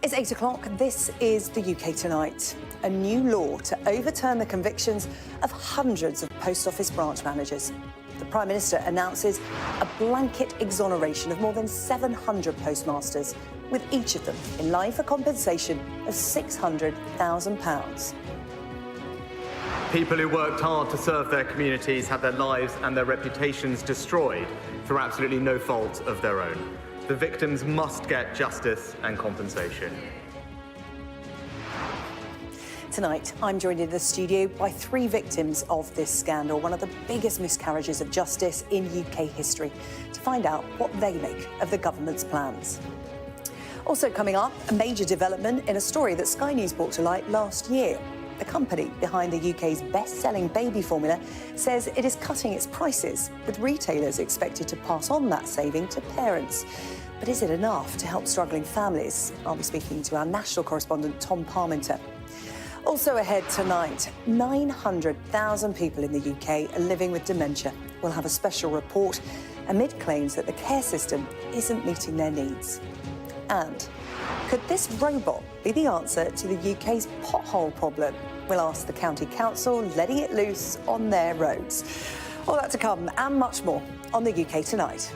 It's 8 o'clock. This is the UK Tonight. A new law to overturn the convictions of hundreds of post office branch managers. The Prime Minister announces a blanket exoneration of more than 700 postmasters, with each of them in line for compensation of £600,000. People who worked hard to serve their communities had their lives and their reputations destroyed through absolutely no fault of their own. The victims must get justice and compensation. Tonight, I'm joined in the studio by three victims of this scandal, one of the biggest miscarriages of justice in UK history, to find out what they make of the government's plans. Also coming up, a major development in a story that Sky News brought to light last year. The company behind the UK's best-selling baby formula says it is cutting its prices, with retailers expected to pass on that saving to parents. But is it enough to help struggling families? I'll be speaking to our national correspondent, Tom Parminter. Also ahead tonight, 900,000 people in the UK are living with dementia. We'll have a special report amid claims that the care system isn't meeting their needs. And could this robot be the answer to the UK's pothole problem? We'll ask the County Council letting it loose on their roads. All that to come and much more on the UK Tonight.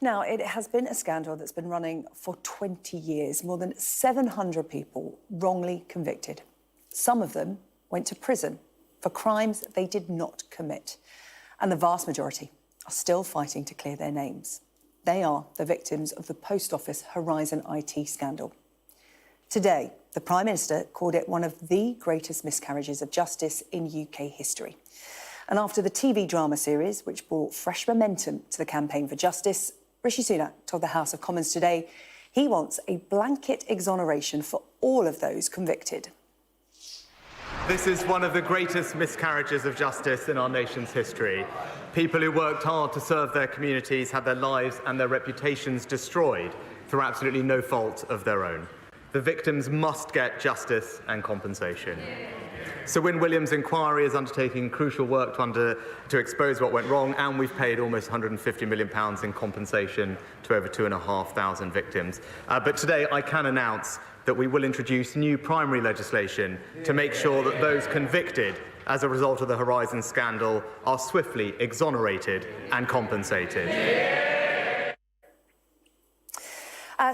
Now, it has been a scandal that's been running for 20 years. More than 700 people wrongly convicted. Some of them went to prison for crimes they did not commit. And the vast majority are still fighting to clear their names. They are the victims of the Post Office Horizon IT scandal. Today, the Prime Minister called it one of the greatest miscarriages of justice in UK history. And after the TV drama series, which brought fresh momentum to the campaign for justice, Rishi Sunak told the House of Commons today he wants a blanket exoneration for all of those convicted. This is one of the greatest miscarriages of justice in our nation's history. People who worked hard to serve their communities had their lives and their reputations destroyed through absolutely no fault of their own. The victims must get justice and compensation. Sir Win Williams' inquiry is undertaking crucial work to expose what went wrong, and we've paid almost £150 million in compensation to over 2,500 victims. But today I can announce that we will introduce new primary legislation to make sure that those convicted as a result of the Horizon scandal are swiftly exonerated and compensated.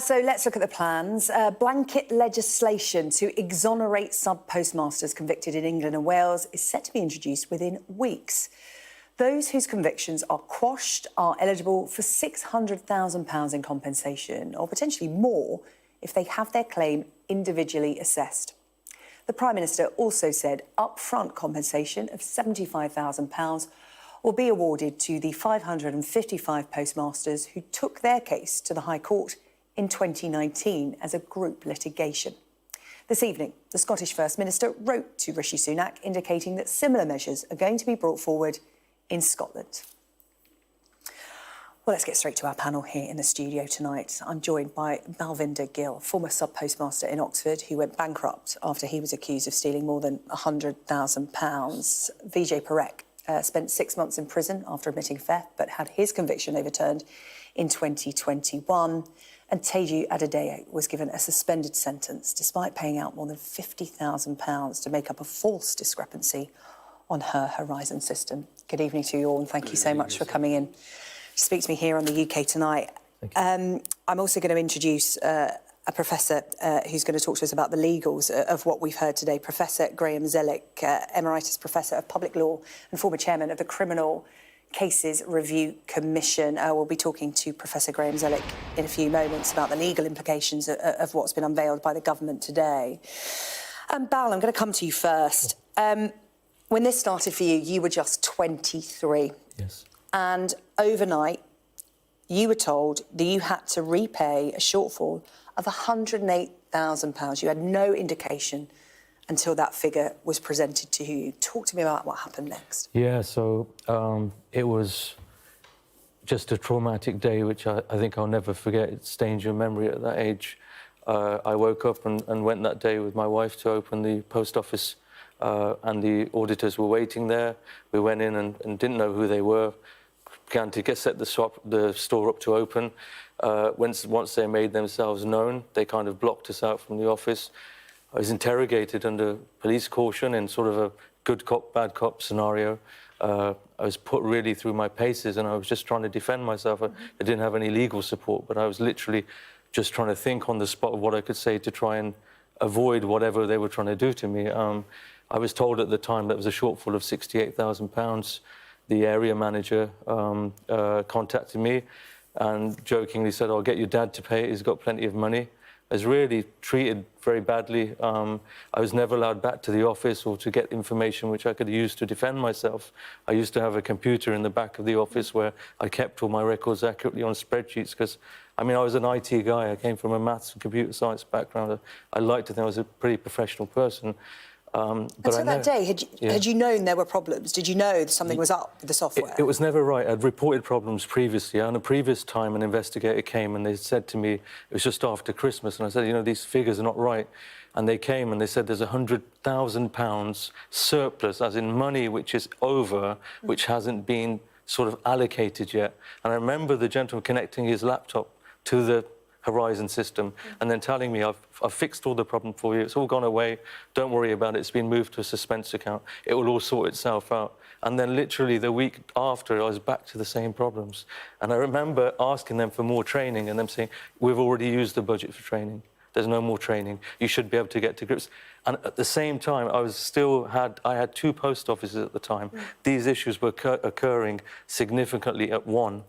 So let's look at the plans. Blanket legislation to exonerate sub-postmasters convicted in England and Wales is set to be introduced within weeks. Those whose convictions are quashed are eligible for £600,000 in compensation, or potentially more if they have their claim individually assessed. The Prime Minister also said upfront compensation of £75,000 will be awarded to the 555 postmasters who took their case to the High Court in 2019 as a group litigation. This evening, the Scottish First Minister wrote to Rishi Sunak indicating that similar measures are going to be brought forward in Scotland. Well, let's get straight to our panel here in the studio tonight. I'm joined by Balvinder Gill, former sub-postmaster in Oxford, who went bankrupt after he was accused of stealing more than £100,000. Vijay Parekh spent 6 months in prison after admitting theft, but had his conviction overturned in 2021. And Teju Adedeo was given a suspended sentence despite paying out more than £50,000 to make up a false discrepancy on her Horizon system. Good evening to you all, and thank you so much for coming in to speak to me here on the UK Tonight. I'm also going to introduce a professor who's going to talk to us about the legals of what we've heard today, Professor Graham Zellick, Emeritus Professor of Public Law and former Chairman of the Criminal Cases Review Commission. We'll be talking to Professor Graham Zellick in a few moments about the legal implications of what's been unveiled by the government today. Bal, I'm going to come to you first. When this started for you, you were just 23. Yes. And overnight, you were told that you had to repay a shortfall of £108,000. You had no indication until that figure was presented to you. Talk to me about what happened next. Yeah, so it was just a traumatic day, which I think I'll never forget. It stains your memory at that age. I woke up and went that day with my wife to open the post office and the auditors were waiting there. We went in and didn't know who they were, began to set the store up to open. Once they made themselves known, they kind of blocked us out from the office. I was interrogated under police caution in sort of a good cop, bad cop scenario. I was put really through my paces, and I was just trying to defend myself. I didn't have any legal support, but I was literally just trying to think on the spot of what I could say to try and avoid whatever they were trying to do to me. I was told at the time that was a shortfall of £68,000. The area manager contacted me and jokingly said, "I'll get your dad to pay it, he's got plenty of money." I was really treated very badly. I was never allowed back to the office or to get information which I could use to defend myself. I used to have a computer in the back of the office where I kept all my records accurately on spreadsheets because, I mean, I was an IT guy. I came from a maths and computer science background. I like to think I was a pretty professional person. And so that day, had you known there were problems? Did you know something was up with the software? It was never right. I'd reported problems previously. On a previous time, an investigator came and they said to me, it was just after Christmas, and I said, you know, these figures are not right. And they came and they said there's £100,000 surplus, as in money which is over, which hasn't been sort of allocated yet. And I remember the gentleman connecting his laptop to the Horizon system and then telling me, I've fixed all the problem for you, it's all gone away, don't worry about it, it's been moved to a suspense account, it will all sort itself out. And then literally the week after, I was back to the same problems. And I remember asking them for more training and them saying, we've already used the budget for training, there's no more training, you should be able to get to grips. And at the same time, I had 2 post offices at the time. These issues were occurring significantly at one.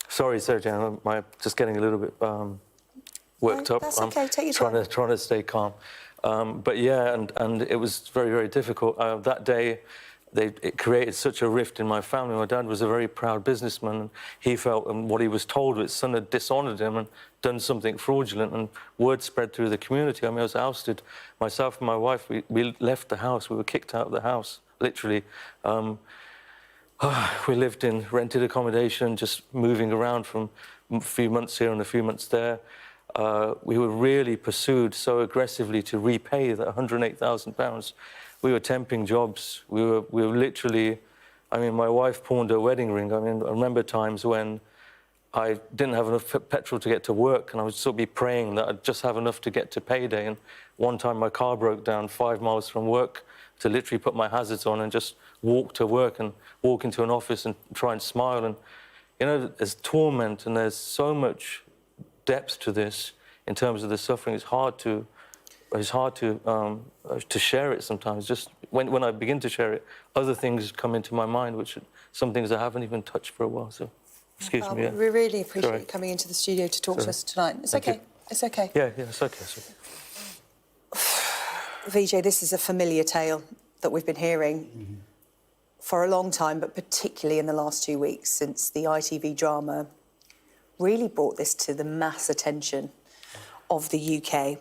Sorry, Sarah-Jane, I'm just getting a little bit worked up. That's okay, take your time. Trying to stay calm. But yeah, and it was very, very difficult. That day, it created such a rift in my family. My dad was a very proud businessman, and he felt, and what he was told, his son had dishonoured him and done something fraudulent, and word spread through the community. I mean, I was ousted. Myself and my wife, we left the house. We were kicked out of the house, literally. We lived in rented accommodation, just moving around from a few months here and a few months there. We were really pursued so aggressively to repay that £108,000. We were temping jobs. We were literally, I mean, my wife pawned her wedding ring. I mean, I remember times when I didn't have enough petrol to get to work, and I would sort of be praying that I'd just have enough to get to payday. And one time my car broke down 5 miles from work, to literally put my hazards on and just walk to work and walk into an office and try and smile. And, you know, there's torment and there's so much depth to this in terms of the suffering. It's hard to share it sometimes. Just when I begin to share it, other things come into my mind, which some things I haven't even touched for a while. So, excuse me. Yeah. We really appreciate you coming into the studio to talk to us tonight. It's okay. It's okay. Yeah, it's okay. It's okay. Vijay, this is a familiar tale that we've been hearing for a long time, but particularly in the last 2 weeks since the ITV drama really brought this to the mass attention of the UK.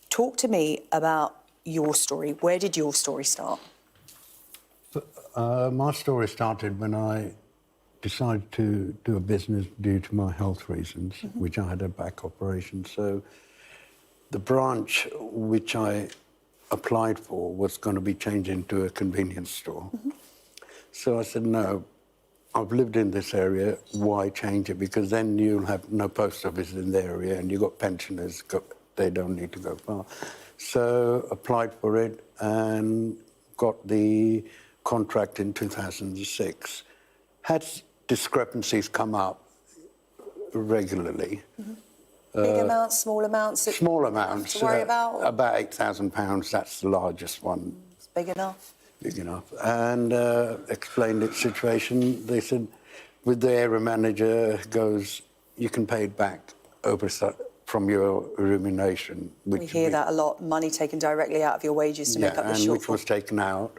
Talk to me about your story. Where did your story start? My story started when I decided to do a business due to my health reasons, which I had a back operation. So the branch which I applied for was going to be changed into a convenience store. So I said, no, I've lived in this area, why change it? Because then you'll have no post office in the area and you've got pensioners, they don't need to go far. So applied for it and got the contract in 2006. Had discrepancies come up regularly. Big amounts, small amounts? Small amounts. To worry about? About £8,000, that's the largest one. It's big enough. Big enough. And explained its situation. They said, with the area manager, goes, you can pay it back from your remuneration. We hear that a lot, money taken directly out of your wages to make up the shortfall. Which was taken out.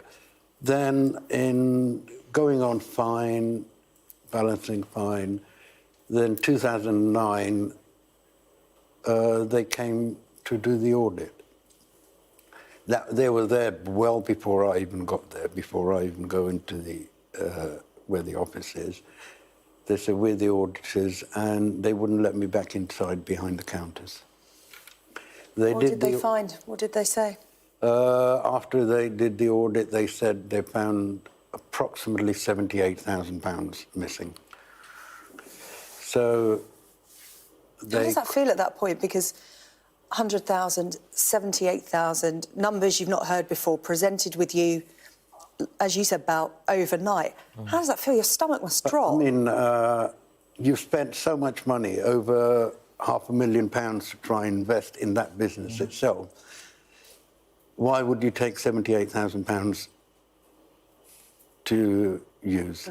Then, in going on fine, balancing fine, then 2009, they came to do the audit. They were there well before I even got there, before I even go into the where the office is. They said, we're the auditors, and they wouldn't let me back inside behind the counters. What did they find? What did they say? After they did the audit, they said they found approximately £78,000 missing. So they... How does that feel at that point? Because 100,000, 78,000, numbers you've not heard before, presented with you, as you said, about overnight. How does that feel? Your stomach must drop. I mean, you've spent so much money, over £500,000 to try and invest in that business itself. Why would you take £78,000 to use?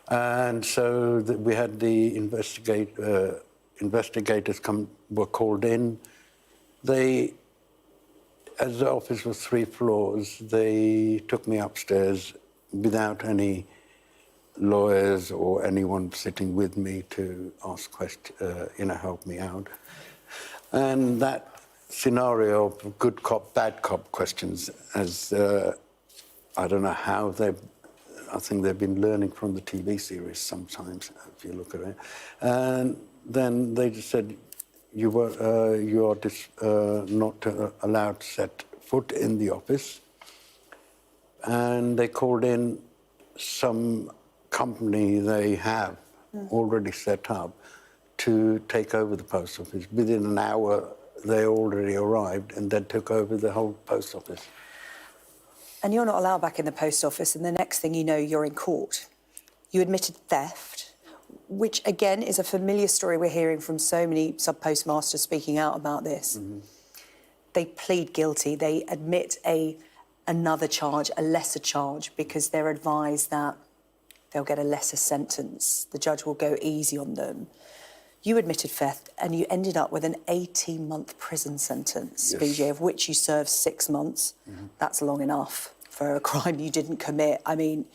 And so we had the investigators were called in. They, as the office was 3 floors, they took me upstairs without any lawyers or anyone sitting with me to ask questions, help me out. And that scenario of good cop, bad cop questions, as I don't know how I think they've been learning from the TV series sometimes, if you look at it. And then they just said, you are not allowed to set foot in the office. And they called in some company they have already set up to take over the post office. Within an hour, they already arrived and then took over the whole post office. And you're not allowed back in the post office, and the next thing you know, you're in court. You admitted theft, which, again, is a familiar story we're hearing from so many sub-postmasters speaking out about this. They plead guilty. They admit another charge, a lesser charge, because they're advised that they'll get a lesser sentence. The judge will go easy on them. You admitted theft, and you ended up with an 18-month prison sentence, yes. Vijay, of which you served 6 months. That's long enough for a crime you didn't commit. I mean,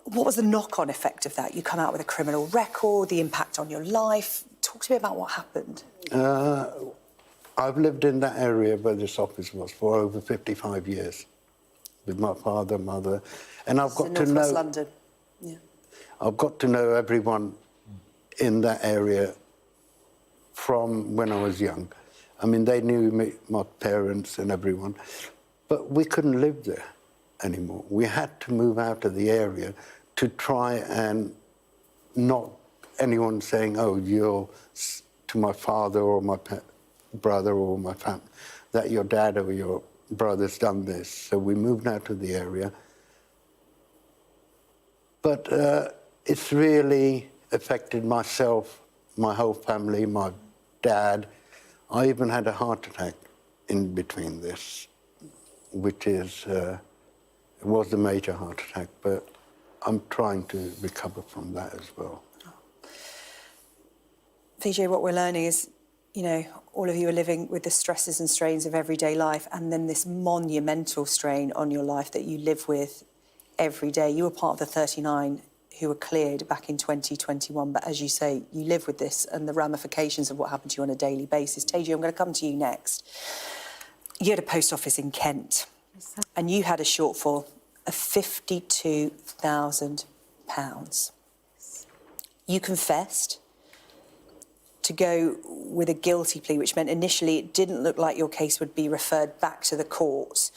what was the knock-on effect of that? You come out with a criminal record, the impact on your life. Talk to me about what happened. I've lived in that area where this office was for over 55 years with my father, mother, and I've got to know... Northwest London, yeah. I've got to know everyone in that area from when I was young. I mean, they knew me, my parents and everyone, but we couldn't live there anymore. We had to move out of the area to try and not anyone saying, oh, you're to my father or my brother or my family, that your dad or your brother's done this. So we moved out of the area. But it's really affected myself, my whole family, my dad. I even had a heart attack in between this, which is, it was a major heart attack, but I'm trying to recover from that as well. Vijay, what we're learning is, you know, all of you are living with the stresses and strains of everyday life, and then this monumental strain on your life that you live with every day. You were part of the 39 who were cleared back in 2021, but as you say, you live with this and the ramifications of what happened to you on a daily basis. Teju, I'm going to come to you next. You had a post office in Kent, and you had a shortfall of £52,000. You confessed to go with a guilty plea, which meant initially it didn't look like your case would be referred back to the courts.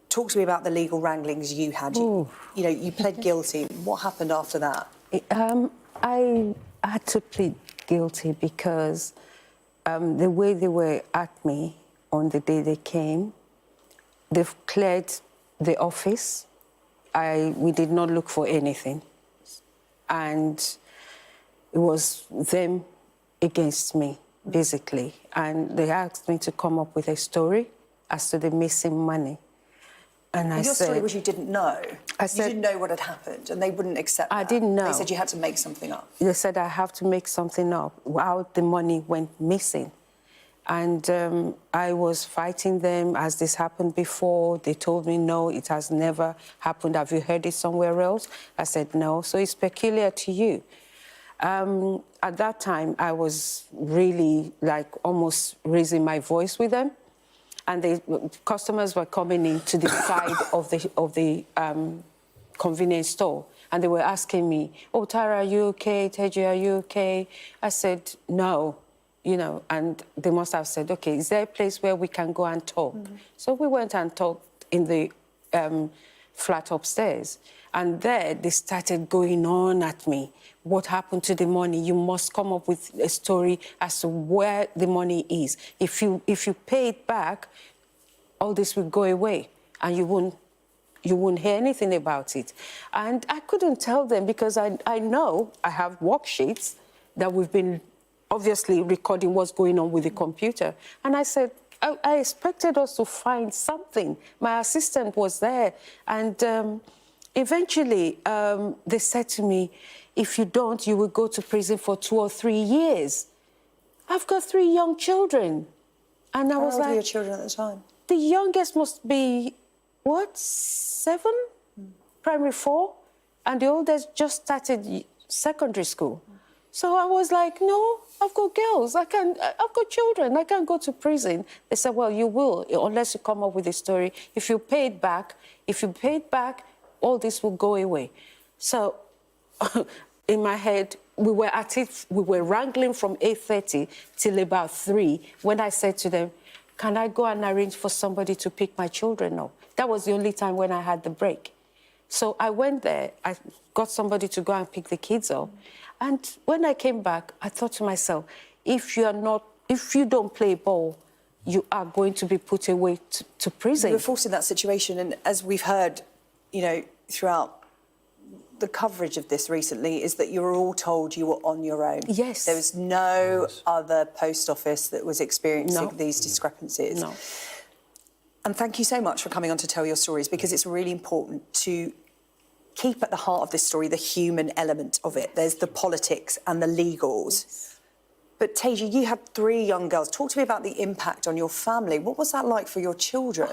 Talk to me about the legal wranglings you had. You know, you pled guilty. What happened after that? I had to plead guilty because the way they were at me on the day they came, they've cleared the office. We did not look for anything. And it was them against me, basically. And they asked me to come up with a story as to the missing money. And I your said... story was you didn't know. I said... You didn't know what had happened, and they wouldn't accept that. I didn't know. They said you had to make something up. They said I have to make something up, how the money went missing. And I was fighting them as this happened before. They told me, no, it has never happened. Have you heard it somewhere else? I said, no. So it's peculiar to you. At that time, I was really, like, almost raising my voice with them. And the customers were coming in to the side of the convenience store. And they were asking me, oh, Tara, are you okay? Teju, are you okay? I said, no. you know, and they must have said, okay, is there a place where we can go and talk? So we went and talked in the flat upstairs. And there they started going on at me. What happened to the money? You must come up with a story as to where the money is. If you pay it back, all this will go away and you wouldn't hear anything about it. And I couldn't tell them because I know I have worksheets that we've been obviously recording what's going on with the computer. And I said, I expected us to find something. My assistant was there. And eventually they said to me, if you don't, you will go to prison for 2 or 3 years. I've got 3 young children. And I was like... How old were your children at the time? The youngest must be, what, 7? Primary 4? And the oldest just started secondary school. So I was like, no, I've got girls. I've got children. I can't go to prison. They said, well, you will, unless you come up with a story. If you pay it back, all this will go away. So in my head, we were at it, we were wrangling from 8:30 till about 3 when I said to them, can I go and arrange for somebody to pick my children up? That was the only time when I had the break. So I went there, I got somebody to go and pick the kids up. And when I came back, I thought to myself, if you don't play ball, you are going to be put away to prison. You were forced in that situation, and as we've heard, you know, throughout the coverage of this recently, is that you were all told you were on your own. Yes. There was no other post office that was experiencing these discrepancies. No. And thank you so much for coming on to tell your stories, because it's really important to keep at the heart of this story the human element of it. There's the politics and the legals. Yes. But Teji, you had 3 young girls. Talk to me about the impact on your family. What was that like for your children?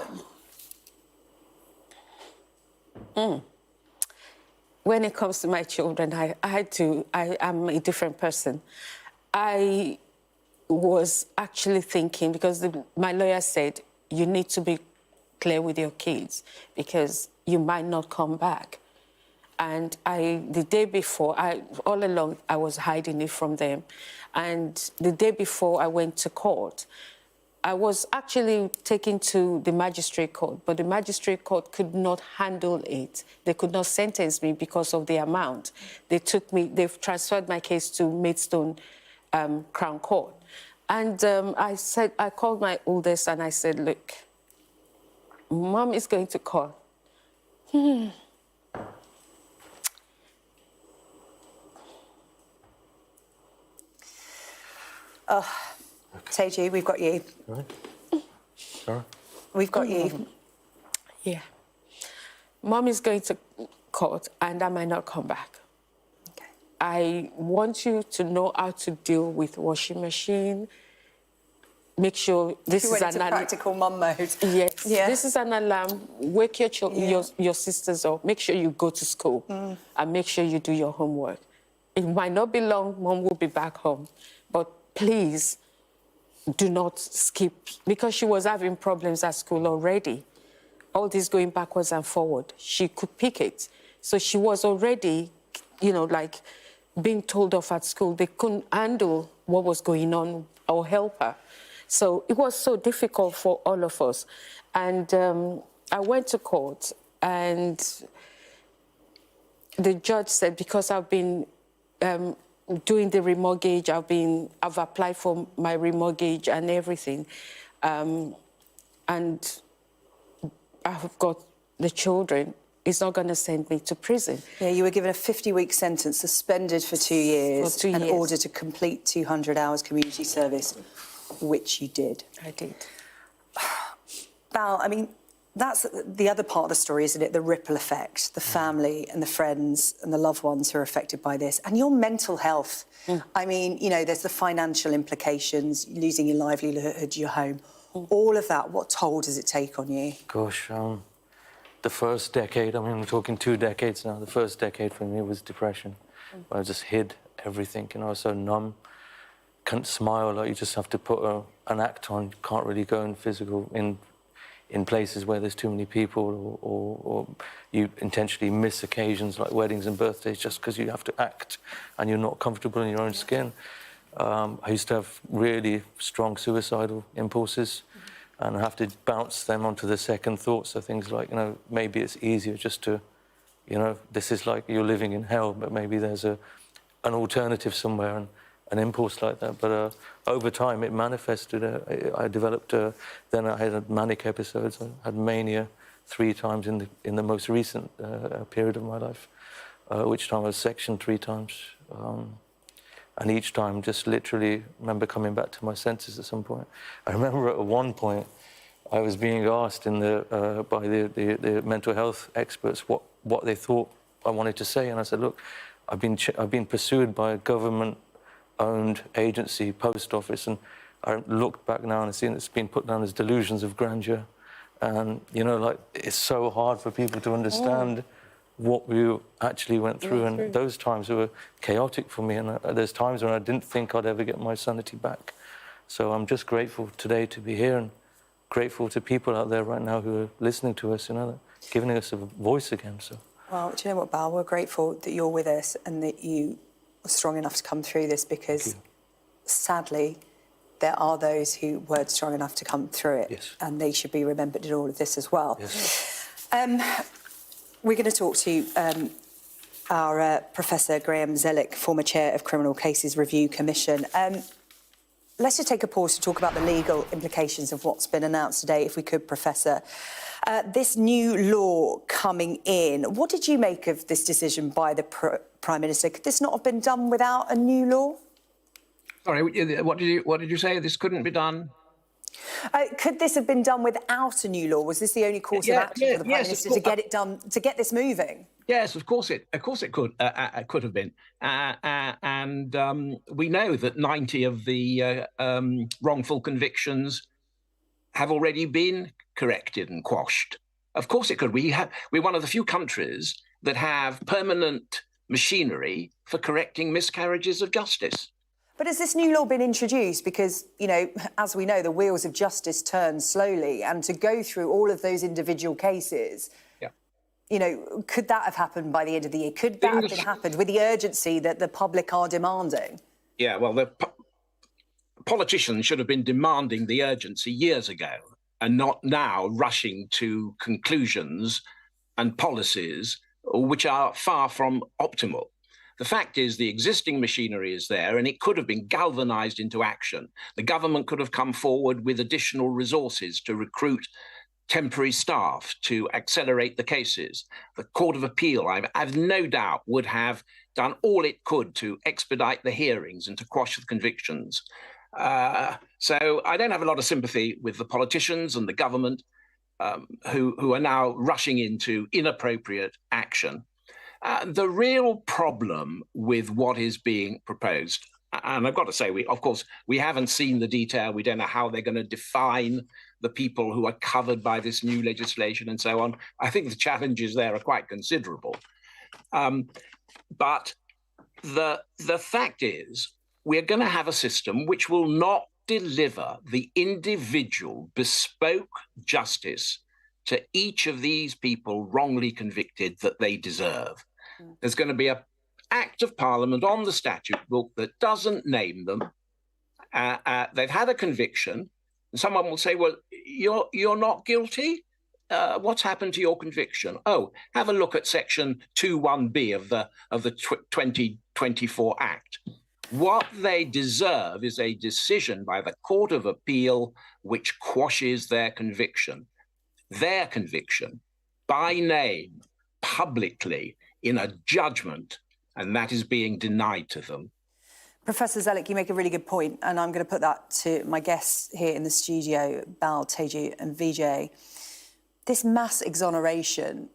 When it comes to my children, I am a different person. I was actually thinking, because my lawyer said, you need to be clear with your kids because you might not come back. And the day before, all along, I was hiding it from them. And the day before I went to court, I was actually taken to the magistrate court, but the magistrate court could not handle it. They could not sentence me because of the amount. They've transferred my case to Maidstone Crown Court. And I called my oldest and I said, look, Mom is going to court. Teji, we've got you. Right. Sorry? We've got you. Yeah. Mom is going to court and I might not come back. Okay. I want you to know how to deal with washing machine. Make sure this You is went into practical mum mode. Yes. Yeah. This is an alarm. Wake your sisters up. Make sure you go to school and make sure you do your homework. It might not be long. Mom will be back home. But please do not skip, because she was having problems at school already. All this going backwards and forward. She could pick it. So she was already, you know, like being told off at school. They couldn't handle what was going on or help her. So it was so difficult for all of us. And I went to court and the judge said, because I've been doing the remortgage, I've applied for my remortgage and everything. And I've got the children. It's not going to send me to prison. Yeah, you were given a 50-week sentence, suspended for 2 years, For 2 years. ordered to complete 200 hours community service, which you did. I did. Val, I mean, that's the other part of the story, isn't it? The ripple effect, the family and the friends and the loved ones who are affected by this, and your mental health. I mean, you know, there's the financial implications, losing your livelihood, your home, all of that. What toll does it take on you? Gosh, the first decade, I mean, we're talking 2 decades now. The first decade for me was depression. I just hid everything, you know, I was so numb. Can't smile, like you just have to put an act on. Can't really go in physical, in places where there's too many people, or you intentionally miss occasions like weddings and birthdays just because you have to act and you're not comfortable in your own skin. I used to have really strong suicidal impulses, and I have to bounce them onto the second thought. So things like, you know, maybe it's easier just to, you know, this is like you're living in hell, but maybe there's an alternative somewhere, and an impulse like that. But over time, it manifested. I developed. Then I had manic episodes. I had mania 3 times in the most recent period of my life, which time I was sectioned 3 times. And each time, just literally remember coming back to my senses at some point. I remember at one point, I was being asked by the mental health experts what they thought I wanted to say, and I said, look, I've been pursued by a government-owned agency, post office, and I looked back now and I've seen it's been put down as delusions of grandeur, and you know, like it's so hard for people to understand what we actually went through, and those times were chaotic for me, and there's times when I didn't think I'd ever get my sanity back. So I'm just grateful today to be here, and grateful to people out there right now who are listening to us, you know, giving us a voice again. So. Well, do you know what, Bal? We're grateful that you're with us and that you were strong enough to come through this, because sadly, there are those who weren't strong enough to come through it, Yes. and they should be remembered in all of this as well. Yes. We're going to talk to our Professor Graham Zellick, former chair of Criminal Cases Review Commission. Let's just take a pause to talk about the legal implications of what's been announced today, if we could, Professor. This new law coming in, what did you make of this decision by the Prime Minister? Could this not have been done without a new law? Sorry, what did you say? This couldn't be done? Could this have been done without a new law? Was this the only course of action for the Prime Minister to get it done, to get this moving? Yes, of course it could have been, and we know that 90 of the wrongful convictions have already been corrected and quashed. Of course it could. We're one of the few countries that have permanent machinery for correcting miscarriages of justice. But has this new law been introduced? Because, you know, as we know, the wheels of justice turn slowly, and to go through all of those individual cases, you know, could that have happened by the end of the year? Could that have happened with the urgency that the public are demanding? Yeah, well, the politicians should have been demanding the urgency years ago, and not now rushing to conclusions and policies which are far from optimal. The fact is, the existing machinery is there, and it could have been galvanised into action. The government could have come forward with additional resources to recruit temporary staff to accelerate the cases. The Court of Appeal, I've no doubt, would have done all it could to expedite the hearings and to quash the convictions. So I don't have a lot of sympathy with the politicians and the government who are now rushing into inappropriate action. The real problem with what is being proposed, and I've got to say, of course, we haven't seen the detail. We don't know how they're going to define the people who are covered by this new legislation and so on. I think the challenges there are quite considerable. But the fact is, we're going to have a system which will not deliver the individual bespoke justice to each of these people wrongly convicted that they deserve. There's going to be an Act of Parliament on the statute book that doesn't name them. They've had a conviction, and someone will say, well, you're not guilty? What's happened to your conviction? Oh, have a look at section 2(1)b of the 2024 Act. What they deserve is a decision by the Court of Appeal which quashes their conviction by name, publicly, in a judgment, and that is being denied to them. Professor Zellick, you make a really good point, and I'm going to put that to my guests here in the studio, Bal, Teju and Vijay. This mass exoneration,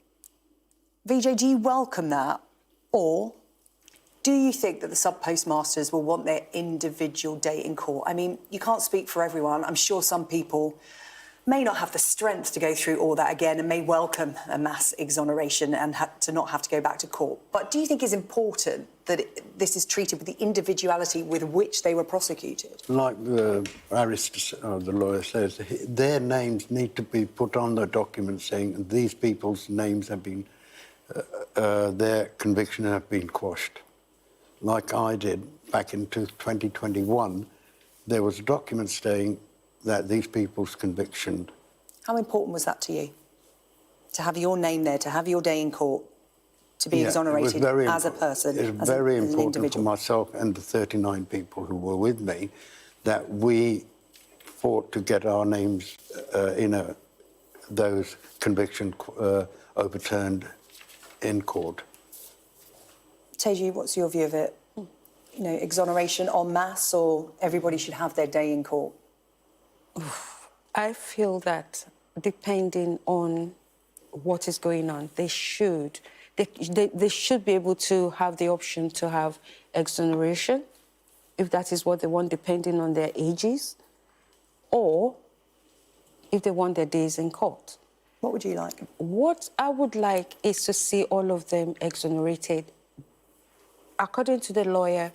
Vijay, do you welcome that? Or do you think that the sub-postmasters will want their individual day in court? I mean, you can't speak for everyone. I'm sure some people may not have the strength to go through all that again and may welcome a mass exoneration and to not have to go back to court. But do you think it's important that this is treated with the individuality with which they were prosecuted? Like the barrister, the lawyer says, their names need to be put on the document saying these people's names have been, their conviction have been quashed. like I did back in 2021, there was a document saying that these people's conviction. How important was that to you? To have your name there, to have your day in court, to be exonerated as a person, It was as very an important for individual? myself and the 39 people who were with me that we fought to get our names in those convictions overturned in court. Teju, what's your view of it? You know, exoneration en masse, or everybody should have their day in court? I feel that depending on what is going on, they should be able to have the option to have exoneration, if that is what they want, depending on their ages, or if they want their days in court. What would you like? What I would like is to see all of them exonerated. According to the lawyer,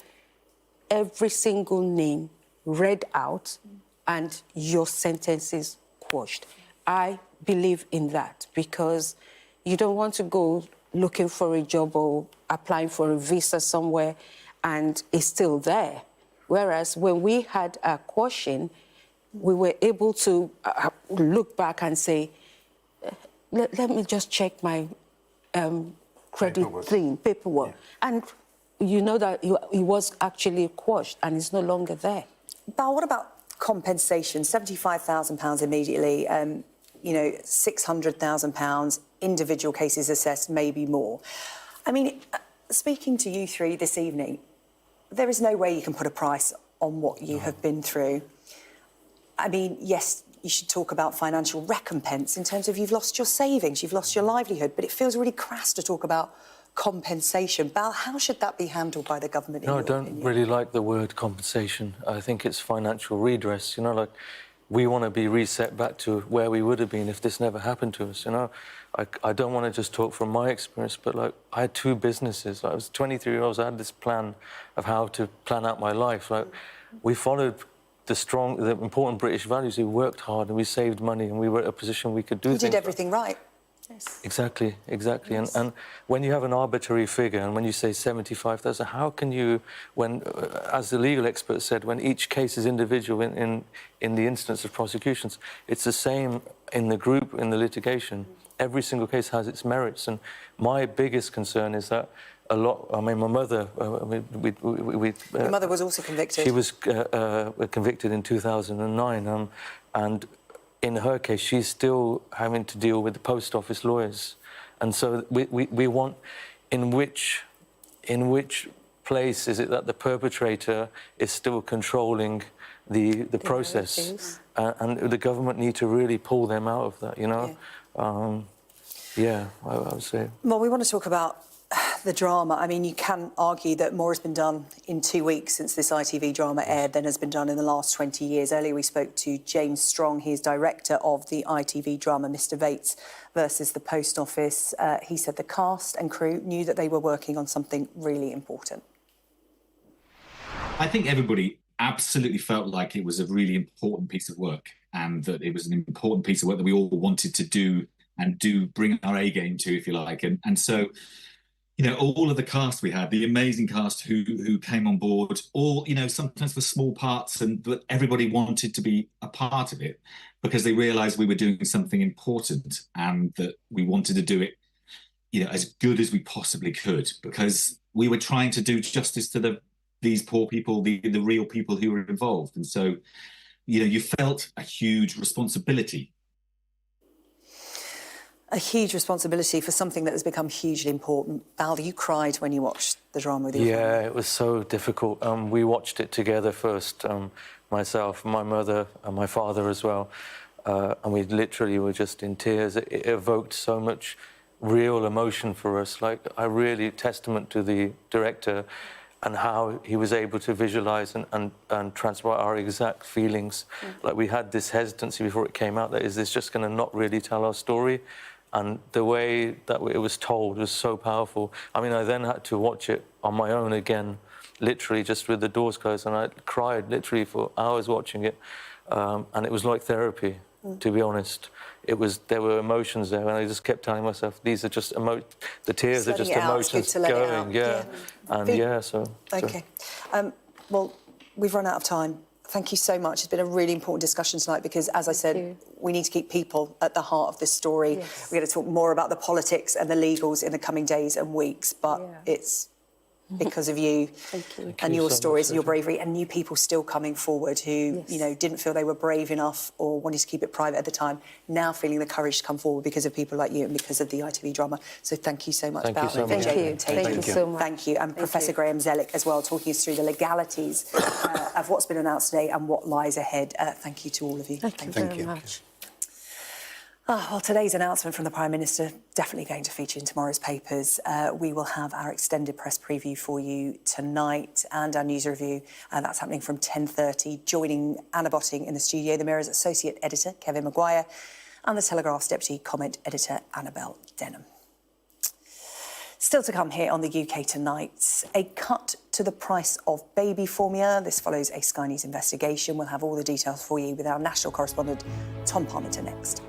every single name read out and your sentences quashed. I believe in that because you don't want to go looking for a job or applying for a visa somewhere and it's still there. Whereas when we had a quashing, we were able to look back and say, let me just check my credit paperwork. And you know that it was actually quashed and it's no longer there. Bal, what about compensation? £75,000 immediately, you know, £600,000, individual cases assessed, maybe more. I mean, speaking to you three this evening, there is no way you can put a price on what you have been through. I mean, yes, you should talk about financial recompense in terms of you've lost your savings, you've lost your livelihood, but it feels really crass to talk about compensation. Bal, how should that be handled by the government? No, I don't really like the word compensation. I think it's financial redress. You know, like, we want to be reset back to where we would have been if this never happened to us, you know. I don't want to just talk from my experience, but, like, I had two businesses. I was 23 years old, I had this plan of how to plan out my life. Like, we followed the important British values. We worked hard and we saved money and we were at a position we could do things. You did everything right. Yes. Exactly. Yes. And when you have an arbitrary figure and when you say 75,000, how can you, when, as the legal expert said, when each case is individual in the instance of prosecutions, it's the same in the group, in the litigation. Every single case has its merits. And my biggest concern is that a lot, I mean, my mother... Your mother was also convicted. She was convicted in 2009, and in her case, she's still having to deal with the post office lawyers. And so we want, in which place is it that the perpetrator is still controlling the process? And the government need to really pull them out of that, you know? Yeah, I would say. Well, we want to talk about the drama. I mean, you can argue that more has been done in 2 weeks since this ITV drama aired than has been done in the last 20 years. Earlier, we spoke to James Strong. He is director of the ITV drama Mr. Vates versus the Post Office. He said the cast and crew knew that they were working on something really important. I think everybody absolutely felt like it was a really important piece of work and that it was an important piece of work that we all wanted to do and bring our A game to, if you like. And so, you know, all of the cast we had, the amazing cast who came on board, all, you know, sometimes for small parts, but everybody wanted to be a part of it because they realised we were doing something important and that we wanted to do it, you know, as good as we possibly could because we were trying to do justice to these poor people, the real people who were involved. And so, you know, you felt a huge responsibility. A huge responsibility for something that has become hugely important. Bal, you cried when you watched the drama with your family. Yeah, it was so difficult. We watched it together first, myself, my mother, and my father as well. And we literally were just in tears. It evoked so much real emotion for us. Like, I really testament to the director and how he was able to visualise and transport our exact feelings. Like, we had this hesitancy before it came out that is this just going to not really tell our story? And the way that it was told was so powerful. I mean, I then had to watch it on my own again, literally just with the doors closed, and I cried literally for hours watching it. And it was like therapy. to be honest. There were emotions there, and I just kept telling myself, these are just the tears are just emotions going, and so. Okay. Well, we've run out of time. Thank you so much. It's been a really important discussion tonight because, as I said, we need to keep people at the heart of this story. Yes. We're going to talk more about the politics and the legals in the coming days and weeks, but it's because of you and your stories and your bravery, and new people still coming forward who, you know, didn't feel they were brave enough or wanted to keep it private at the time, now feeling the courage to come forward because of people like you and because of the ITV drama. So thank you so much, Thank you so much. Thank you so much. Thank you. And Professor Graham Zellick as well, talking us through the legalities of what's been announced today and what lies ahead. Thank you to all of you. Thank you very much. Well, today's announcement from the Prime Minister definitely going to feature in tomorrow's papers. We will have our extended press preview for you tonight and our news review. That's happening from 10:30. Joining Anna Botting in the studio, the Mirror's associate editor, Kevin Maguire, and the Telegraph's deputy comment editor, Annabelle Denham. Still to come here on the UK Tonight, a cut to the price of baby formula. This follows a Sky News investigation. We'll have all the details for you with our national correspondent, Tom Parminter, next.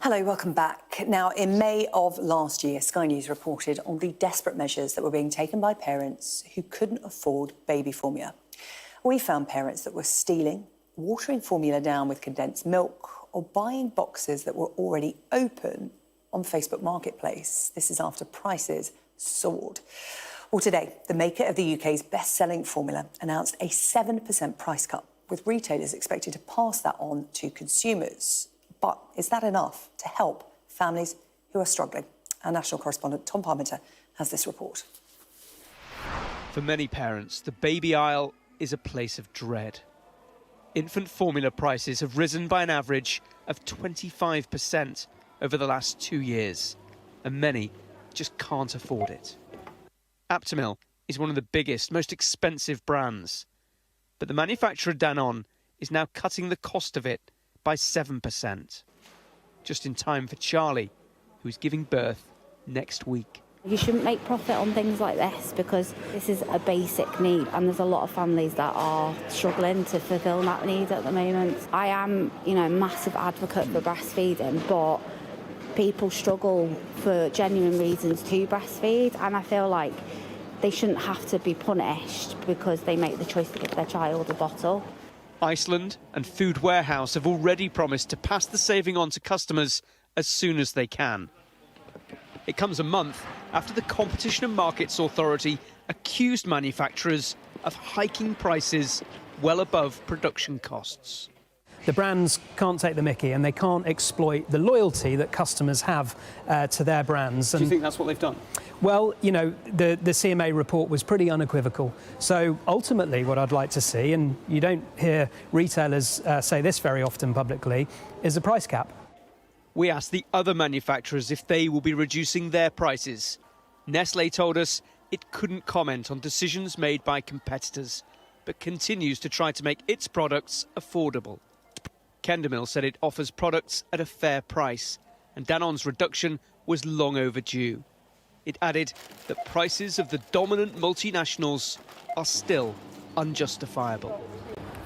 Hello, welcome back. Now, in May of last year, Sky News reported on the desperate measures that were being taken by parents who couldn't afford baby formula. We found parents that were stealing, watering formula down with condensed milk, or buying boxes that were already open on Facebook Marketplace. This is after prices soared. Well, today, the maker of the UK's best-selling formula announced a 7% price cut, with retailers expected to pass that on to consumers. But is that enough to help families who are struggling. Our national correspondent Tom Parminter has this report. For many parents, the baby aisle is a place of dread. Infant formula prices have risen by an average of 25% over the last 2 years, and many just can't afford it. Aptamil is one of the biggest, most expensive brands, but the manufacturer Danone is now cutting the cost of it by 7%, just in time for Charlie, who is giving birth next week. You shouldn't make profit on things like this because this is a basic need and there's a lot of families that are struggling to fulfil that need at the moment. I am, a massive advocate for breastfeeding, but people struggle for genuine reasons to breastfeed, and I feel like they shouldn't have to be punished because they make the choice to give their child a bottle. Iceland and Food Warehouse have already promised to pass the saving on to customers as soon as they can. It comes a month after the Competition and Markets Authority accused manufacturers of hiking prices well above production costs. The brands can't take the mickey and they can't exploit the loyalty that customers have to their brands. Do you think that's what they've done? Well, the CMA report was pretty unequivocal. So ultimately what I'd like to see, and you don't hear retailers say this very often publicly, is a price cap. We asked the other manufacturers if they will be reducing their prices. Nestlé told us it couldn't comment on decisions made by competitors, but continues to try to make its products affordable. Kendamil said it offers products at a fair price, and Danone's reduction was long overdue. It added that prices of the dominant multinationals are still unjustifiable.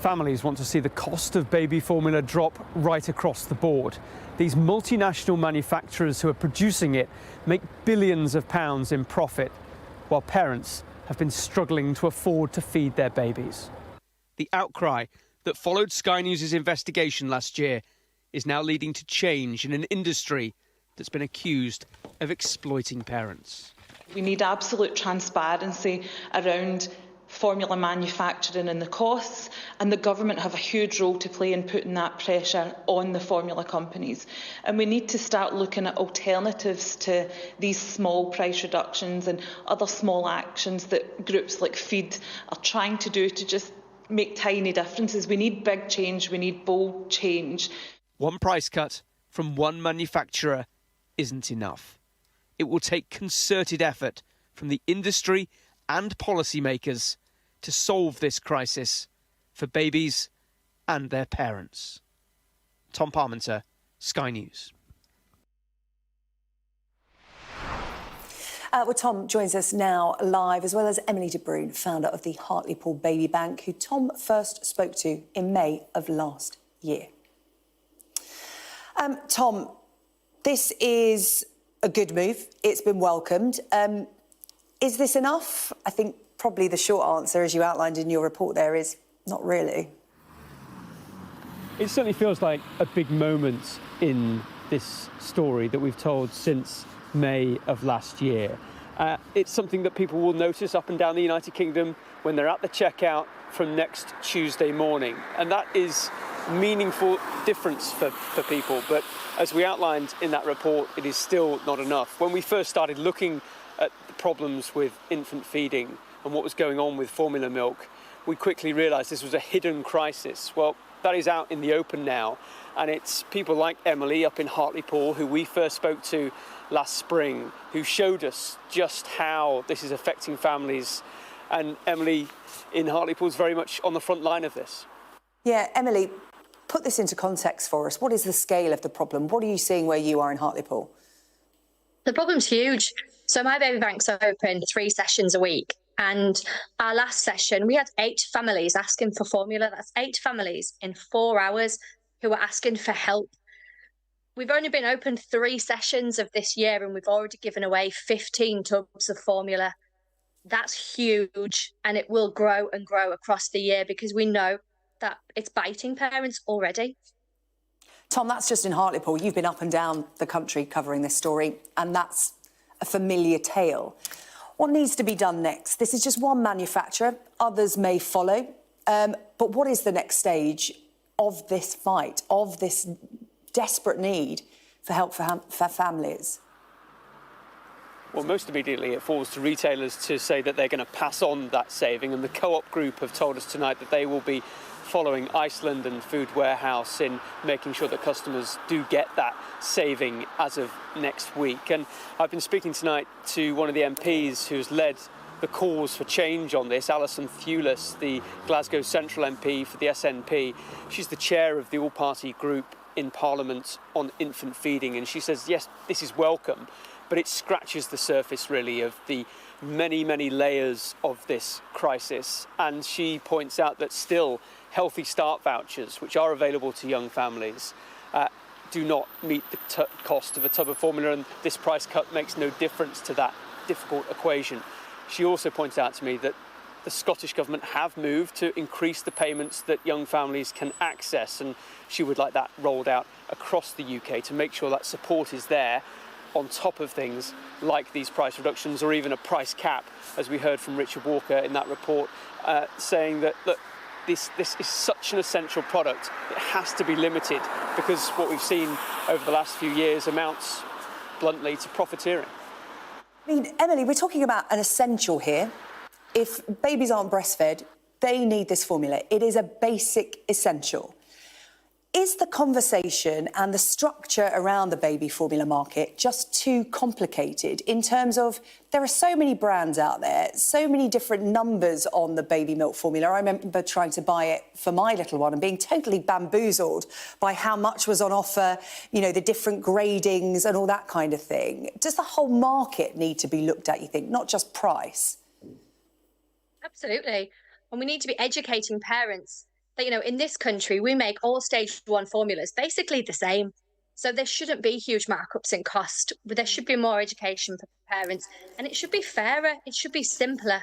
Families want to see the cost of baby formula drop right across the board. These multinational manufacturers who are producing it make billions of pounds in profit, while parents have been struggling to afford to feed their babies. The outcry that followed Sky News' investigation last year is now leading to change in an industry that's been accused of exploiting parents. We need absolute transparency around formula manufacturing and the costs, and the government have a huge role to play in putting that pressure on the formula companies. And we need to start looking at alternatives to these small price reductions and other small actions that groups like Feed are trying to do to just make tiny differences. We need big change, we need bold change. One price cut from one manufacturer isn't enough. It will take concerted effort from the industry and policymakers to solve this crisis for babies and their parents. Tom Parminter, Sky News. Well, Tom joins us now live, as well as Emily de Bruyn, founder of the Hartlepool Baby Bank, who Tom first spoke to in May of last year. Tom, this is a good move. It's been welcomed. Is this enough? I think probably the short answer, as you outlined in your report there, is not really. It certainly feels like a big moment in this story that we've told since May of last year. It's something that people will notice up and down the United Kingdom when they're at the checkout from next Tuesday morning. And that is meaningful difference for people. But as we outlined in that report, it is still not enough. When we first started looking at the problems with infant feeding and what was going on with formula milk, we quickly realised this was a hidden crisis. Well, that is out in the open now, and it's people like Emily up in Hartlepool, who we first spoke to last spring, who showed us just how this is affecting families. And Emily in Hartlepool is very much on the front line of this. Yeah, Emily, put this into context for us. What is the scale of the problem? What are you seeing where you are in Hartlepool? The problem's huge. So my baby bank's open 3 sessions a week. And our last session, we had 8 families asking for formula. That's 8 families in 4 hours who were asking for help. We've only been open 3 sessions of this year and we've already given away 15 tubs of formula. That's huge, and it will grow and grow across the year because we know that it's biting parents already. Tom, that's just in Hartlepool. You've been up and down the country covering this story, and that's a familiar tale. What needs to be done next? This is just one manufacturer. Others may follow. But what is the next stage of this fight, of this desperate need for help for families? Well, most immediately it falls to retailers to say that they're going to pass on that saving, and the Co-op Group have told us tonight that they will be following Iceland and Food Warehouse in making sure that customers do get that saving as of next week. And I've been speaking tonight to one of the MPs who's led the calls for change on this, Alison Thewlis, the Glasgow Central MP for the SNP. She's the chair of the all-party group in Parliament on infant feeding, and she says, yes, this is welcome, but it scratches the surface, really, of the many, many layers of this crisis. And she points out that still Healthy Start vouchers, which are available to young families, do not meet the cost of a tub of formula, and this price cut makes no difference to that difficult equation. She also points out to me that the Scottish Government have moved to increase the payments that young families can access, and she would like that rolled out across the UK to make sure that support is there on top of things like these price reductions or even a price cap, as we heard from Richard Walker in that report, saying that, look, this is such an essential product, it has to be limited, because what we've seen over the last few years amounts bluntly to profiteering. I mean, Emily, we're talking about an essential here. If babies aren't breastfed, they need this formula. It is a basic essential. Is the conversation and the structure around the baby formula market just too complicated in terms of there are so many brands out there, so many different numbers on the baby milk formula? I remember trying to buy it for my little one and being totally bamboozled by how much was on offer, you know, the different gradings and all that kind of thing. Does the whole market need to be looked at, you think, not just price? Absolutely. And we need to be educating parents that, you know, in this country, we make all stage 1 formulas basically the same. So there shouldn't be huge markups in cost, but there should be more education for parents, and it should be fairer. It should be simpler.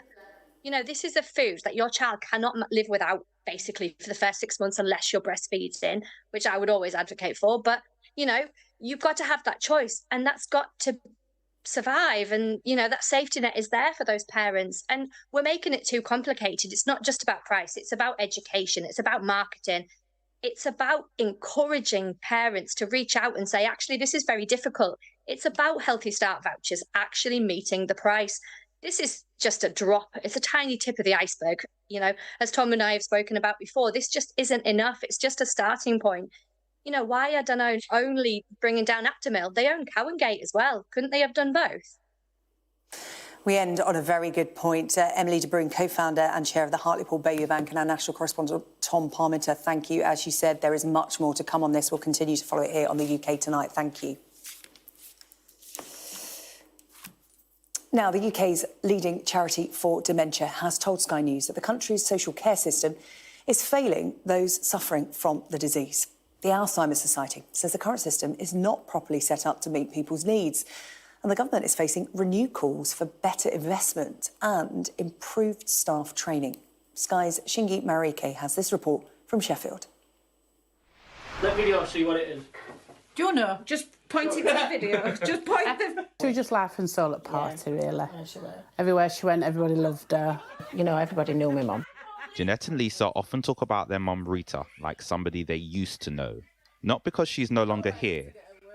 You know, this is a food that your child cannot live without basically for the first 6 months unless you're breastfeeding, which I would always advocate for. But, you know, you've got to have that choice, and that's got to survive. And, you know, that safety net is there for those parents. And we're making it too complicated. It's not just about price. It's about education. It's about marketing. It's about encouraging parents to reach out and say, actually, this is very difficult. It's about Healthy Start vouchers actually meeting the price. This is just a drop. It's a tiny tip of the iceberg. You know, as Tom and I have spoken about before, this just isn't enough. It's just a starting point. You know, why, I don't know, only bringing down Aptamil? They own Cowangate as well. Couldn't they have done both? We end on a very good point. Emily de Bruin, co-founder and chair of the Hartlepool Baby Bank, and our national correspondent, Tom Parminter, thank you. As you said, there is much more to come on this. We'll continue to follow it here on the UK Tonight. Thank you. Now, the UK's leading charity for dementia has told Sky News that the country's social care system is failing those suffering from the disease. The Alzheimer's Society says the current system is not properly set up to meet people's needs, and the government is facing renewed calls for better investment and improved staff training. Sky's Shingi Marike has this report from Sheffield. Let video see what it is. Do you know? Just point it to the video. Just point the... She was just life and soul at party, really. Everywhere she went, everybody loved her. You know, everybody knew my mum. Jeanette and Lisa often talk about their mum Rita like somebody they used to know. Not because she's no longer here,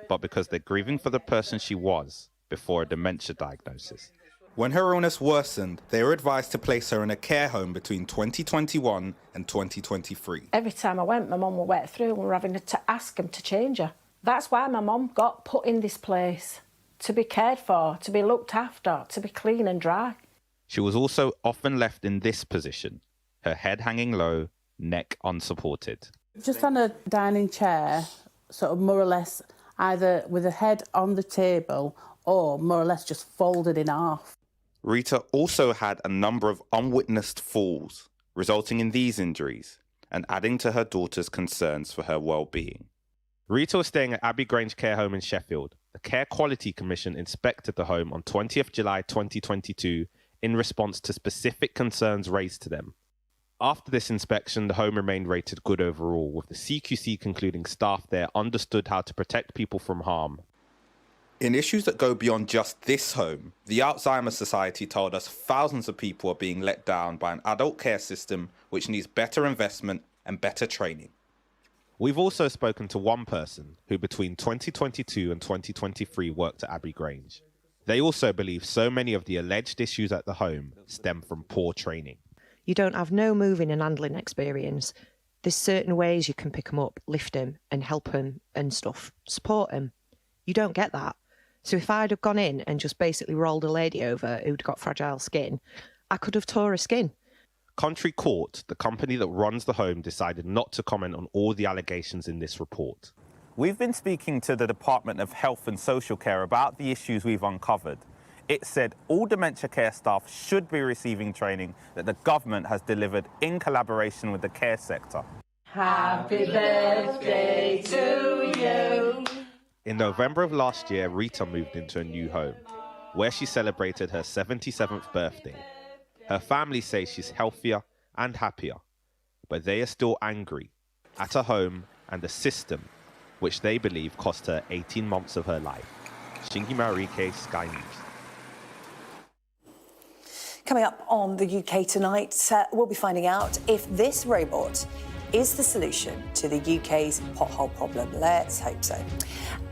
but because they're grieving for the person she was before a dementia diagnosis. When her illness worsened, they were advised to place her in a care home between 2021 and 2023. Every time I went, my mum would wet through and we were having to ask them to change her. That's why my mum got put in this place, to be cared for, to be looked after, to be clean and dry. She was also often left in this position, her head hanging low, neck unsupported. Just on a dining chair, sort of more or less either with her head on the table or more or less just folded in half. Rita also had a number of unwitnessed falls, resulting in these injuries and adding to her daughter's concerns for her well-being. Rita was staying at Abbey Grange Care Home in Sheffield. The Care Quality Commission inspected the home on 20th July 2022 in response to specific concerns raised to them. After this inspection, the home remained rated good overall, with the CQC concluding staff there understood how to protect people from harm. In issues that go beyond just this home, the Alzheimer's Society told us thousands of people are being let down by an adult care system which needs better investment and better training. We've also spoken to one person who between 2022 and 2023 worked at Abbey Grange. They also believe so many of the alleged issues at the home stem from poor training. You don't have no moving and handling experience. There's certain ways you can pick them up, lift them and help them and stuff, support them. You don't get that. So if I'd have gone in and just basically rolled a lady over who'd got fragile skin, I could have tore her skin. Country Court, the company that runs the home, decided not to comment on all the allegations in this report. We've been speaking to the Department of Health and Social Care about the issues we've uncovered. It said all dementia care staff should be receiving training that the government has delivered in collaboration with the care sector. Happy birthday to you. In November of last year, Rita moved into a new home, where she celebrated her 77th birthday. Her family say she's healthier and happier, but they are still angry at her home and the system, which they believe cost her 18 months of her life. Shingi Marike, Sky News. Coming up on the UK tonight, we'll be finding out if this robot is the solution to the UK's pothole problem. Let's hope so.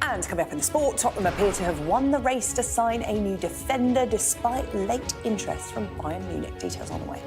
And coming up in the sport, Tottenham appear to have won the race to sign a new defender despite late interest from Bayern Munich. Details on the way.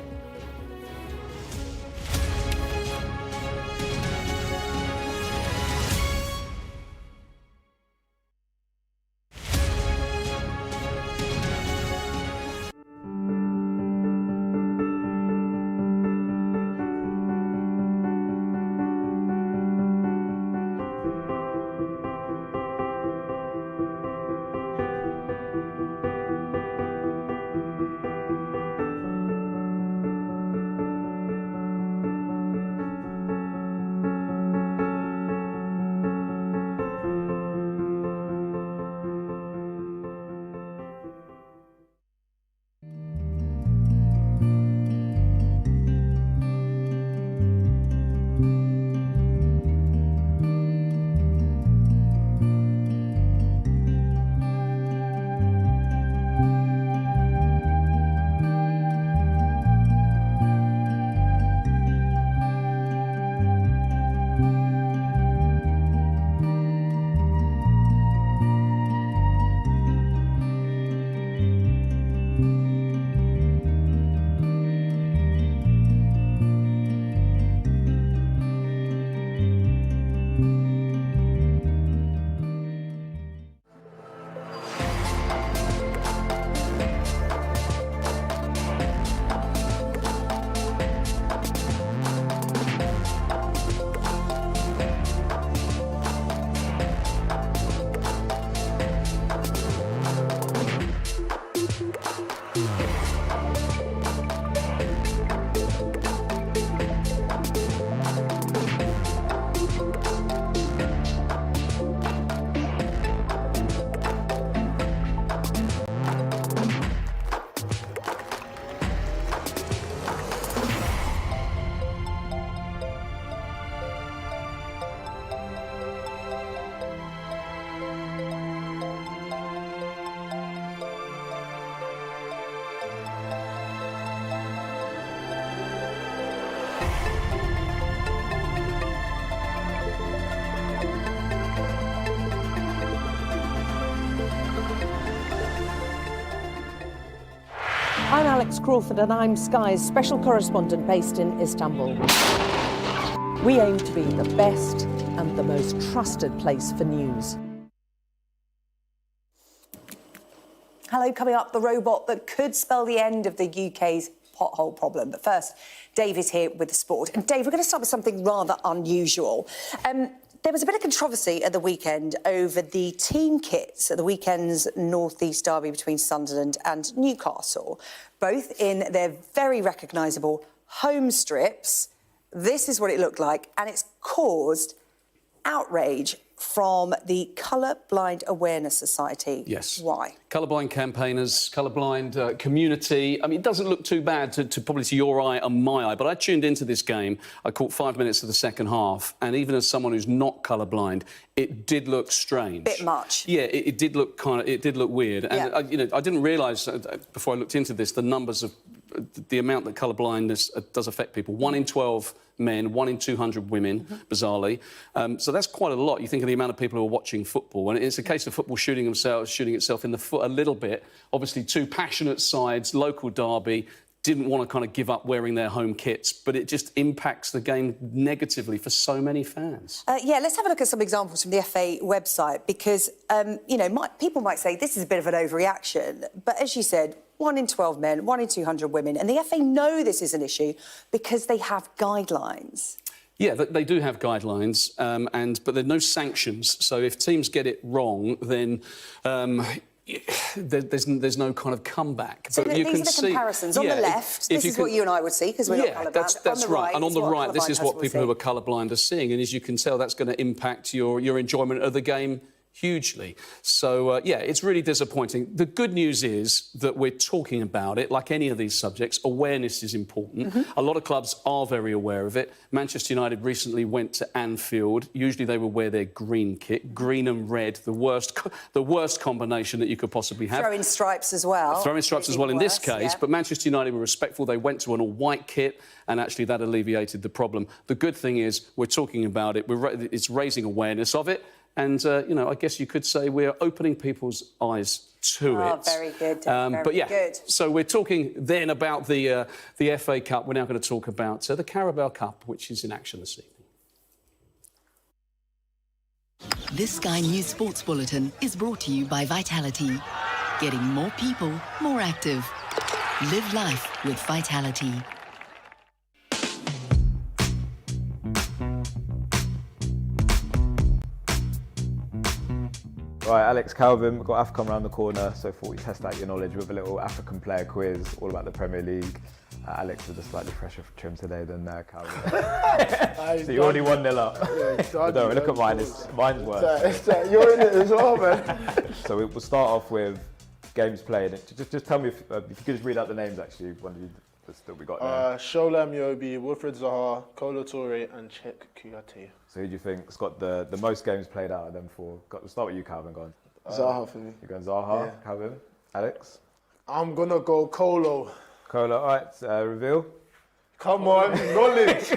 I'm Alex Crawford and I'm Sky's special correspondent based in Istanbul. We aim to be the best and the most trusted place for news. Hello, coming up, the robot that could spell the end of the UK's pothole problem. But first, Dave is here with the sport. And Dave, we're going to start with something rather unusual. There was a bit of controversy at the weekend over the team kits at the weekend's North East derby between Sunderland and Newcastle, both in their very recognisable home strips. This is what it looked like, and it's caused outrage from the Colourblind Awareness Society. Yes. Why? Colourblind campaigners, colourblind community. I mean, it doesn't look too bad to probably to your eye and my eye, but I tuned into this game. I caught 5 minutes of the second half, and even as someone who's not colourblind, it did look strange. Bit much. Yeah, it did look it did look weird. And Yeah. I didn't realise before I looked into this the numbers of the amount that colour blindness does affect people. 1 in 12 men, 1 in 200 women, bizarrely. So that's quite a lot. You think of the amount of people who are watching football, and it's a case of football shooting itself in the foot a little bit. Obviously, two passionate sides, local derby, didn't want to kind of give up wearing their home kits, but it just impacts the game negatively for so many fans. Yeah, let's have a look at some examples from the FA website because, you know, people might say this is a bit of an overreaction, but as you said, 1 in 12 men, 1 in 200 women, and the FA know this is an issue because they have guidelines. Yeah, they do have guidelines, but there are no sanctions. So if teams get it wrong, then there's no kind of comeback. So but you these can are the see, comparisons. On the left, this is what you and I would see because we're not colourblind. That's on the right. And on the right, this is what people who see. are colourblind are seeing. And as you can tell, that's going to impact your enjoyment of the game hugely. So, yeah, it's really disappointing. The good news is that we're talking about it. Like any of these subjects, awareness is important. A lot of clubs are very aware of it. Manchester United recently went to Anfield. Usually they would wear their green kit. Green and red, the worst combination that you could possibly have. Throwing stripes as well. Throwing stripes as well in this case. But Manchester United were respectful. They went to an all-white kit, and actually that alleviated the problem. The good thing is we're talking about it. It's raising awareness of it. And, you know, I guess you could say we're opening people's eyes to it. Very good. But yeah, good. So we're talking then about the FA Cup. We're now going to talk about the Carabao Cup, which is in action this evening. This Sky News Sports Bulletin is brought to you by Vitality. Getting more people more active. Live life with Vitality. Right, Alex Calvin, we've got AFCON around the corner, so thought we'd test out your knowledge with a little African player quiz, all about the Premier League. Alex with a slightly fresher trim today than Calvin. So you're already 1-0 up. Yeah, don't look at mine, mine's worse. You're in it as well, man. So we'll start off with games played. Just tell me if you could just read out the names actually, that we got there. Shola Miobi, Wilfred Zaha, Kolo Toure and Cheick Kouyaté. So who do you think's got the most games played out of them four? We'll start with you, Calvin, go on. Zaha for me. You're going Zaha, Yeah. Calvin, Alex? I'm going to go Kolo. Kolo, all right, reveal. Come on, knowledge.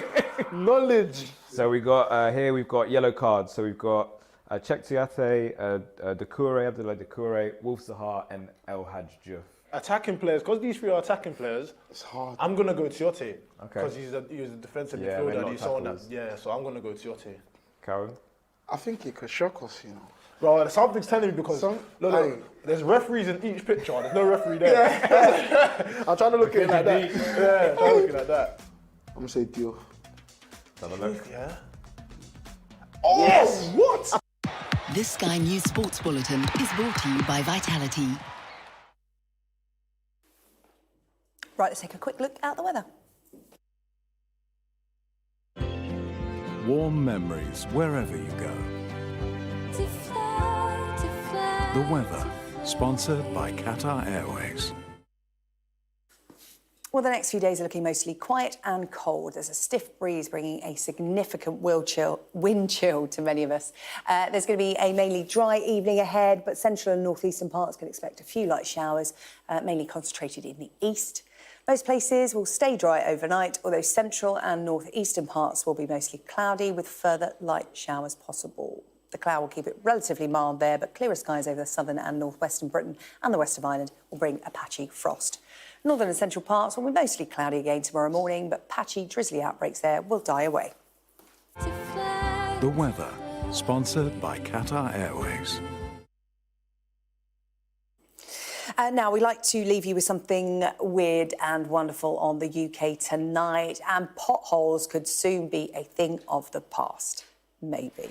Knowledge. So we got here. We've got yellow cards. So we've got Cheick Kouyaté, Doucouré, Abdoulaye Doucouré, Wolf Zaha, and El Hadj Diouf. Attacking players, because these three are attacking players. It's hard. I'm gonna go Tiote. Okay. Because he was a defensive Yeah, midfielder. made a lot And of he's someone that, tackles. yeah. So I'm gonna go Tiote. Karen. I think he could shock us, you know. Bro, something's telling me because look, there's referees in each picture. There's no referee there. I'm trying to look at it like that. Yeah, I'm trying to look at it like that. I'm gonna say Diouf. Have a look. Yeah. Oh, yes. What? This Sky News Sports Bulletin is brought to you by Vitality. Right, let's take a quick look at the weather. Warm memories wherever you go. The weather, sponsored by Qatar Airways. Well, the next few days are looking mostly quiet and cold. There's a stiff breeze bringing a significant wind chill to many of us. There's going to be a mainly dry evening ahead, but central and northeastern parts can expect a few light showers, mainly concentrated in the east. Most places will stay dry overnight, although central and northeastern parts will be mostly cloudy with further light showers possible. The cloud will keep it relatively mild there, but clearer skies over the southern and northwestern Britain and the west of Ireland will bring a patchy frost. Northern and central parts will be mostly cloudy again tomorrow morning, but patchy drizzly outbreaks there will die away. The weather, sponsored by Qatar Airways. Now, we like to leave you with something weird and wonderful on the UK tonight, and potholes could soon be a thing of the past. Maybe.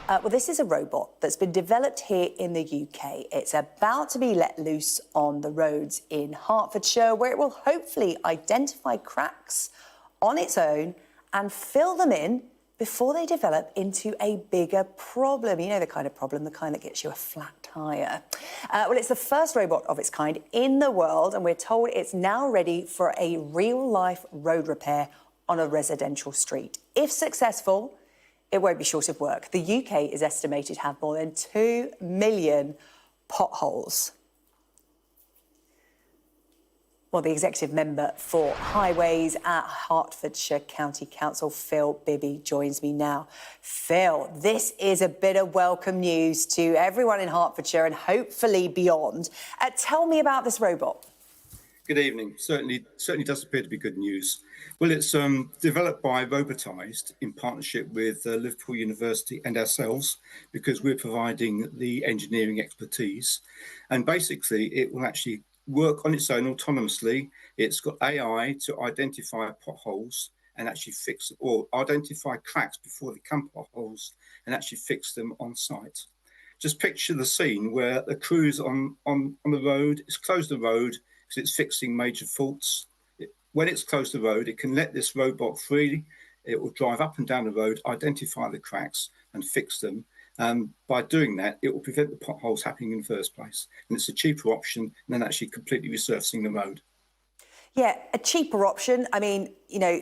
Well, this is a robot that's been developed here in the UK. It's about to be let loose on the roads in Hertfordshire, where it will hopefully identify cracks on its own and fill them in before they develop into a bigger problem. You know, the kind that gets you a flat tyre. Well, it's the first robot of its kind in the world, and we're told it's now ready for a real-life road repair on a residential street. If successful, it won't be short of work. The UK is estimated to have more than 2 million potholes. Well, the executive member for Highways at Hertfordshire County Council, Phil Bibby, joins me now. Phil, this is a bit of welcome news to everyone in Hertfordshire and hopefully beyond. Tell me about this robot. Good evening. Certainly does appear to be good news. Well, it's developed by Robotised in partnership with Liverpool University and ourselves, because we're providing the engineering expertise. And basically, it will actually work on its own autonomously. It's got AI to identify potholes and actually fix or identify cracks before they become potholes and actually fix them on site. Just picture the scene where the crew's on the road, it's closed the road because it's fixing major faults. When it's closed the road, it can let this robot free. It will drive up and down the road, identify the cracks and fix them. By doing that, it will prevent the potholes happening in the first place. And it's a cheaper option than actually completely resurfacing the road. Yeah, a cheaper option. I mean, you know,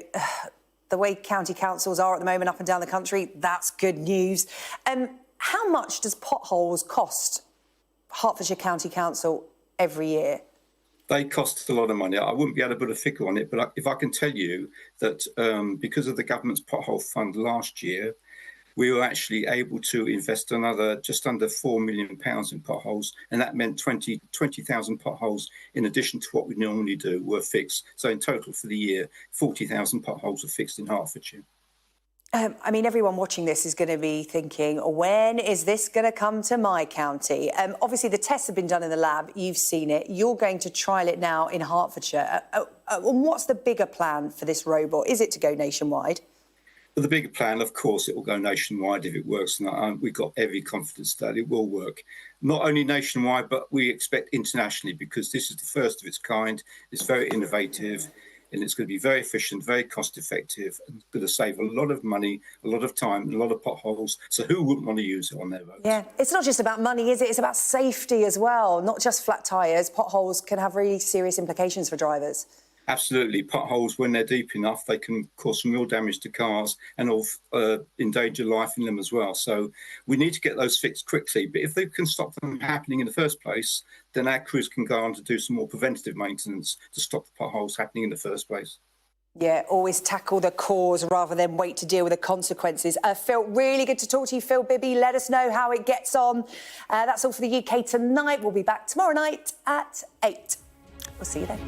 the way county councils are at the moment up and down the country, that's good news. How much does potholes cost Hertfordshire County Council every year? They cost a lot of money. I wouldn't be able to put a figure on it, but if I can tell you that because of the government's pothole fund last year, we were actually able to invest another just under £4 million in potholes, and that meant 20,000 potholes in addition to what we normally do were fixed. So in total for the year, 40,000 potholes were fixed in Hertfordshire. I mean, everyone watching this is going to be thinking, when is this going to come to my county? Obviously, the tests have been done in the lab. You've seen it. You're going to trial it now in Hertfordshire. And what's the bigger plan for this robot? Is it to go nationwide? But the bigger plan, of course, it will go nationwide if it works. And we've got every confidence that it will work. Not only nationwide, but we expect internationally, because this is the first of its kind. It's very innovative, and it's going to be very efficient, very cost effective, and going to save a lot of money, a lot of time, a lot of potholes. So who wouldn't want to use it on their roads? Yeah, it's not just about money, is it? It's about safety as well, not just flat tyres. Potholes can have really serious implications for drivers. Absolutely. Potholes, when they're deep enough, they can cause some real damage to cars and endanger life in them as well. So we need to get those fixed quickly. But if they can stop them happening in the first place, then our crews can go on to do some more preventative maintenance to stop the potholes happening in the first place. Yeah, always tackle the cause rather than wait to deal with the consequences. Phil, really good to talk to you, Phil Bibby. Let us know how it gets on. That's all for the UK tonight. We'll be back tomorrow night at 8. We'll see you then.